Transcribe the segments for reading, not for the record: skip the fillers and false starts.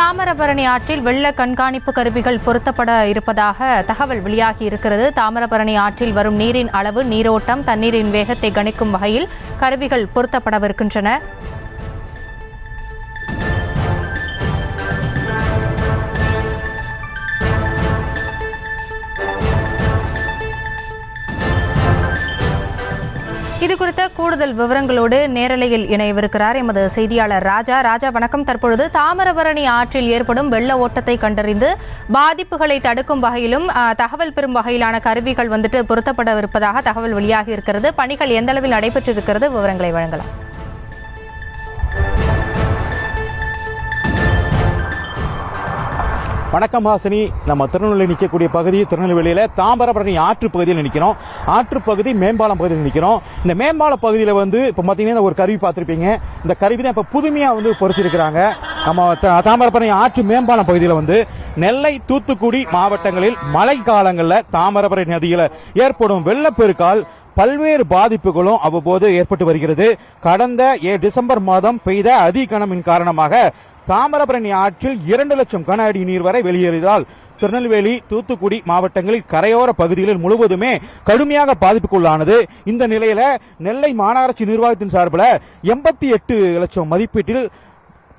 தாமிரபரணி ஆற்றில் வெள்ள கண்காணிப்பு கருவிகள் பொருத்தப்பட இருப்பதாக தகவல் வெளியாகி இருக்கிறது. தாமிரபரணி ஆற்றில் வரும் நீரின் அளவு, நீரோட்டம், தண்ணீரின் வேகத்தை கணிக்கும் வகையில் கருவிகள் பொருத்தப்படவிருக்கின்றன. இதுகுறித்த கூடுதல் விவரங்களோடு நேரலையில் இணையவிருக்கிறார் எமது செய்தியாளர் ராஜா. வணக்கம். தற்பொழுது தாமிரபரணி ஆற்றில் ஏற்படும் வெள்ள ஓட்டத்தை கண்டறிந்து பாதிப்புகளை தடுக்கும் வகையிலும் தகவல் பெறும் வகையிலான கருவிகள் பொருத்தப்படவிருப்பதாக தகவல் வெளியாகி இருக்கிறது. பணிகள் எந்த அளவில் நடைபெற்றிருக்கிறது? விவரங்களை வழங்கலாம். வணக்கம் ஹாசினி. நம்ம திருநெல்வேலி நிற்கக்கூடிய பகுதி திருநெல்வேலியில் தாமிரபரணி ஆற்று பகுதியில் நிற்கிறோம். ஆற்று பகுதி மேம்பாலம் பகுதியில் நிற்கிறோம். இந்த மேம்பால பகுதியில் இப்போ பார்த்தீங்கன்னா ஒரு கருவி பார்த்துருப்பீங்க. இந்த கருவி தான் இப்போ புதுமையாக பொருத்திருக்கிறாங்க. நம்ம தாமிரபரணி ஆற்று மேம்பாலம் பகுதியில் நெல்லை, தூத்துக்குடி மாவட்டங்களில் மழை காலங்களில் தாமிரபரணி நதியில் ஏற்படும் வெள்ளப்பெருக்கால் பல்வேறு பாதிப்புகளும் அவ்வப்போது ஏற்பட்டு வருகிறது. கடந்த டிசம்பர் மாதம் பெய்த அதிகனமின் காரணமாக தாமிரபரணி ஆற்றில் 2 லட்சம் கன அடி நீர் வரை வெளியேறியதால் திருநெல்வேலி, தூத்துக்குடி மாவட்டங்களில் கரையோர பகுதிகளில் முழுவதுமே கடுமையாக பாதிப்புக்குள்ளானது. இந்த நிலையில நெல்லை மாநகராட்சி நிர்வாகத்தின் சார்பில் 88 லட்சம் மதிப்பீட்டில்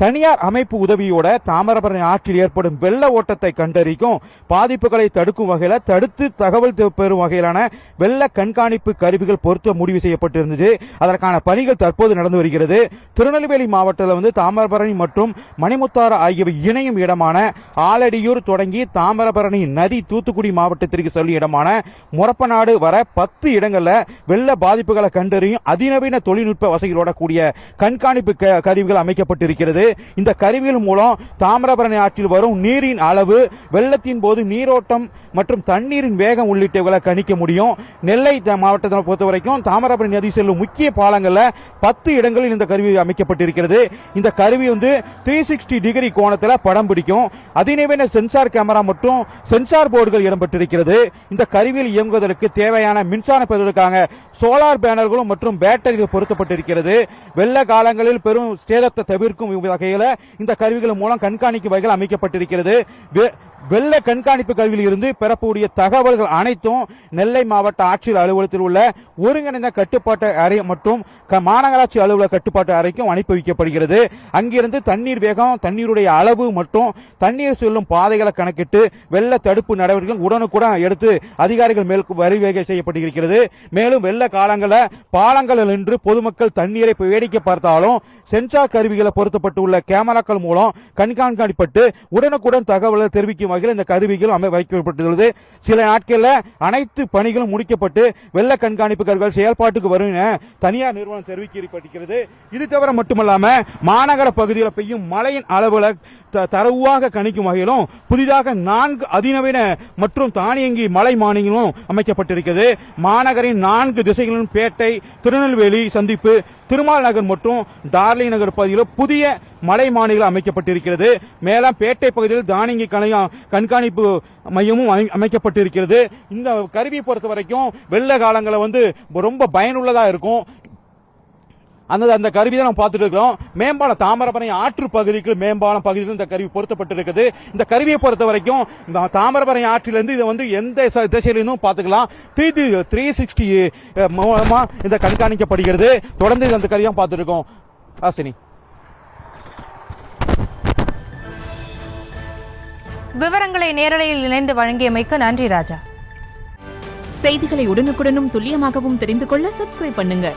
தனியார் அமைப்பு உதவியோட தாமிரபரணி ஆற்றில் ஏற்படும் வெள்ள ஓட்டத்தை கண்டறிக்கும், பாதிப்புகளை தடுக்கும் வகையில் தடுத்து தகவல் பெறும் வகையிலான வெள்ள கண்காணிப்பு கருவிகள் பொருத்த முடிவு செய்யப்பட்டிருந்தது. அதற்கான பணிகள் தற்போது நடந்து வருகிறது. திருநெல்வேலி மாவட்டத்தில் தாமிரபரணி மற்றும் மணிமுத்தாறு ஆகியவை இணையும் இடமான ஆலடியூர் தொடங்கி தாமிரபரணி நதி தூத்துக்குடி மாவட்டத்திற்கு செல்லும் இடமான முரப்பநாடு வர 10 இடங்களில் வெள்ள பாதிப்புகளை கண்டறியும் அதிநவீன தொழில்நுட்ப வசதிகளோட கூடிய கண்காணிப்பு கருவிகள் அமைக்கப்பட்டிருக்கிறது. இந்த கருவிகள் மூலம் தாமிரபரணி ஆற்றில் வரும் நீரின் அளவு, வெள்ளத்தின் போது நீரோட்டம் மற்றும் தண்ணீரின் வேகம் உள்ளிட்டவர்களை கணிக்க முடியும். நெல்லை மாவட்டத்தை பொறுத்தவரைக்கும் தாமிரபரணி நதி செல்லும் முக்கிய பாலங்களில் 10 இடங்களில் இந்த கருவி அமைக்கப்பட்டிருக்கிறது. இந்த கருவி 360 டிகிரி கோணத்தில் படம் பிடிக்கும். அதிநவீன சென்சார் கேமரா மற்றும் சென்சார் போர்டுகள் இடம்பெற்றிருக்கிறது. இந்த கருவியில் இயங்குவதற்கு தேவையான மின்சாரம் பெறுவதற்காக சோலார் பேனல்களும் மற்றும் பேட்டரிகள் பொருத்தப்பட்டிருக்கிறது. வெள்ள காலங்களில் பெரும் சேதத்தை தவிர்க்கும் வகையில் இந்த கருவிகள் மூலம் கண்காணிக்கும் வகைகள் அமைக்கப்பட்டிருக்கிறது. வெள்ள கண்காணிப்பு கருவியில் இருந்து பெறக்கூடிய தகவல்கள் அனைத்தும் நெல்லை மாவட்ட ஆட்சியர் அலுவலகத்தில் உள்ள ஒருங்கிணைந்த கட்டுப்பாட்டு அறை மற்றும் மாநகராட்சி அலுவலக கட்டுப்பாட்டு அறைக்கும் அனுப்பி வைக்கப்படுகிறது. அங்கிருந்து தண்ணீர் வேகம், தண்ணீருடைய அளவு மற்றும் தண்ணீர் செல்லும் பாதைகளை கணக்கிட்டு வெள்ள தடுப்பு நடவடிக்கைகள் உடனுக்குடன் எடுத்து அதிகாரிகள் மேல் வரிவேகை செய்யப்பட்டிருக்கிறது. மேலும் வெள்ள காலங்களில் பாலங்களில் நின்று பொதுமக்கள் தண்ணீரை வேடிக்கை பார்த்தாலும் சென்சார் கருவிகளை பொருத்தப்பட்டுள்ள கேமராக்கள் மூலம் கண்காணிக்கப்பட்டு உடனுக்குடன் தகவல்களை தெரிவிக்கும் வகையில் இந்த கருவிகள் வைக்கப்பட்டுள்ளது. சில நாட்களில் அனைத்து பணிகளும் முடிக்கப்பட்டு வெள்ள கண்காணிப்பு கருவிகள் செயல்பாட்டுக்கு வரும் என தனியார் நிறுவனம் தெரிவிக்கப்பட்டிருக்கிறது. இது தவிர மட்டுமல்லாம மாநகர பகுதியில் பெய்யும் மழையின் அளவுல தரவாக கணிக்கும் வகையிலும் புதிதாக 4 அதிநவீன மற்றும் தானியங்கி மலை மானிகளும் அமைக்கப்பட்டிருக்கிறது. மாநகரின் 4 திசைகளிலும் பேட்டை, திருநெல்வேலி சந்திப்பு, திருமால் நகர் மற்றும் டார்லிங் நகர் பகுதியில் புதிய மலை மானிகள் அமைக்கப்பட்டிருக்கிறது. மேலும் பேட்டை பகுதியில் தானியங்கி கண்காணிப்பு மையமும் அமைக்கப்பட்டிருக்கிறது. இந்த கருவியை பொறுத்த வரைக்கும் வெள்ள காலங்களில் ரொம்ப பயனுள்ளதா இருக்கும். அந்த கருவி தான் நம்ம பார்த்துட்டு இருக்கிறோம். மேம்பாலம் தாமிரபரணி ஆற்று பகுதிக்கு மேம்பாலம் பகுதியில் இந்த கருவி பொருத்தப்பட்டிருக்கிறது. இந்த கருவியை பொறுத்த வரைக்கும் தாமிரபரணி ஆற்றிலிருந்து இதை எந்த திசையிலிருந்தும் பார்த்துக்கலாம். 360 மூலமா இந்த கண்காணிக்கப்படுகிறது. தொடர்ந்து இந்த கருவியை பார்த்துட்டு இருக்கோம். ஆசினி, விவரங்களை நேரலையில் இணைந்து வழங்கியமைக்கு நன்றி ராஜா. செய்திகளை உடனுக்குடனும் துல்லியமாகவும் தெரிந்து கொள்ள சப்ஸ்கிரைப் பண்ணுங்க.